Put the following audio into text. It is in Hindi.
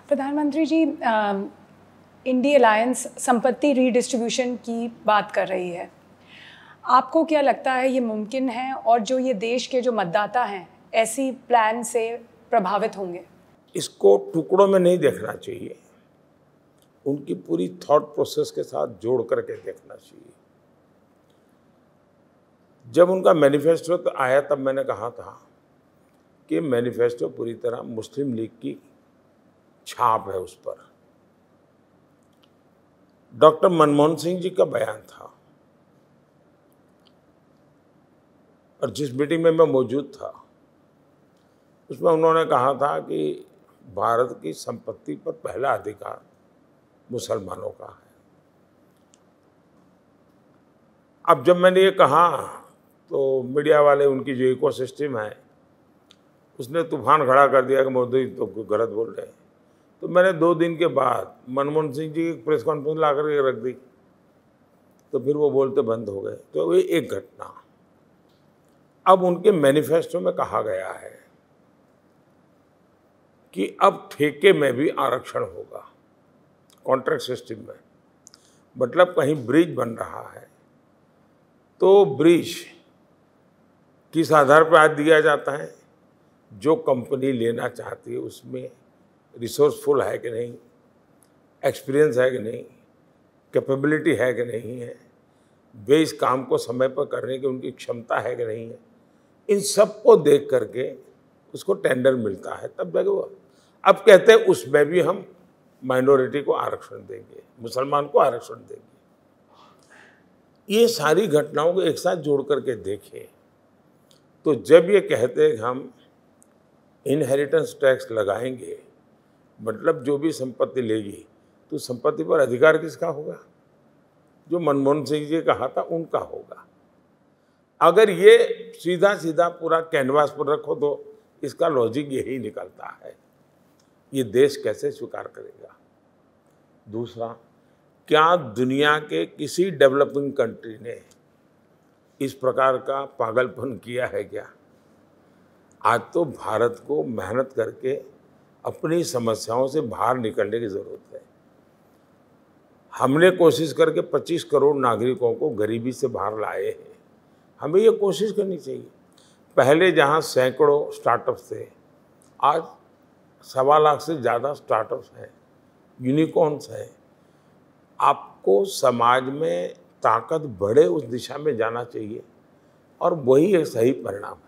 प्रधानमंत्री जी, इंडी अलायंस संपत्ति रीडिस्ट्रीब्यूशन की बात कर रही है। आपको क्या लगता है ये मुमकिन है, और जो ये देश के जो मतदाता हैं ऐसी प्लान से प्रभावित होंगे? इसको टुकड़ों में नहीं देखना चाहिए, उनकी पूरी थॉट प्रोसेस के साथ जोड़ करके देखना चाहिए। जब उनका मैनिफेस्टो तो आया तब मैंने कहा था कि मैनिफेस्टो पूरी तरह मुस्लिम लीग की छाप है उस पर। डॉक्टर मनमोहन सिंह जी का बयान था, और जिस मीटिंग में मैं मौजूद था उसमें उन्होंने कहा था कि भारत की संपत्ति पर पहला अधिकार मुसलमानों का है। अब जब मैंने ये कहा तो मीडिया वाले, उनकी जो इकोसिस्टम है, उसने तूफान खड़ा कर दिया कि मोदी तो गलत बोल रहे हैं। तो मैंने 2 दिन के बाद मनमोहन सिंह जी की प्रेस कॉन्फ्रेंस ला करके रख दी, तो फिर वो बोलते बंद हो गए। तो ये एक घटना। अब उनके मैनिफेस्टो में कहा गया है कि अब ठेके में भी आरक्षण होगा, कॉन्ट्रैक्ट सिस्टम में। मतलब कहीं ब्रिज बन रहा है तो ब्रिज किस आधार पर आज दिया जाता है? जो कंपनी लेना चाहती है उसमें रिसोर्सफुल है कि नहीं, एक्सपीरियंस है कि नहीं, कैपेबिलिटी है कि नहीं है, वे इस काम को समय पर करने की उनकी क्षमता है कि नहीं है। इन सब को देख करके उसको टेंडर मिलता है, तब जाके वो। अब कहते हैं उसमें भी हम माइनॉरिटी को आरक्षण देंगे, मुसलमान को आरक्षण देंगे। ये सारी घटनाओं को एक साथ जोड़ करके देखें तो जब ये कहते हैं कि हम इनहेरिटेंस टैक्स लगाएंगे, मतलब जो भी संपत्ति लेगी तो संपत्ति पर अधिकार किसका होगा? जो मनमोहन सिंह जी कहा था उनका होगा। अगर ये सीधा सीधा पूरा कैनवास पर रखो तो इसका लॉजिक यही निकलता है, ये देश कैसे स्वीकार करेगा? दूसरा, क्या दुनिया के किसी डेवलपिंग कंट्री ने इस प्रकार का पागलपन किया है क्या? आज तो भारत को मेहनत करके अपनी समस्याओं से बाहर निकलने की ज़रूरत है। हमने कोशिश करके 25 करोड़ नागरिकों को गरीबी से बाहर लाए हैं। हमें ये कोशिश करनी चाहिए। पहले जहाँ सैकड़ों स्टार्टअप्स थे, आज 1.25 लाख से ज़्यादा स्टार्टअप्स हैं, यूनिकॉर्न्स हैं। आपको समाज में ताकत बढ़े उस दिशा में जाना चाहिए, और वही एक सही परिणाम है।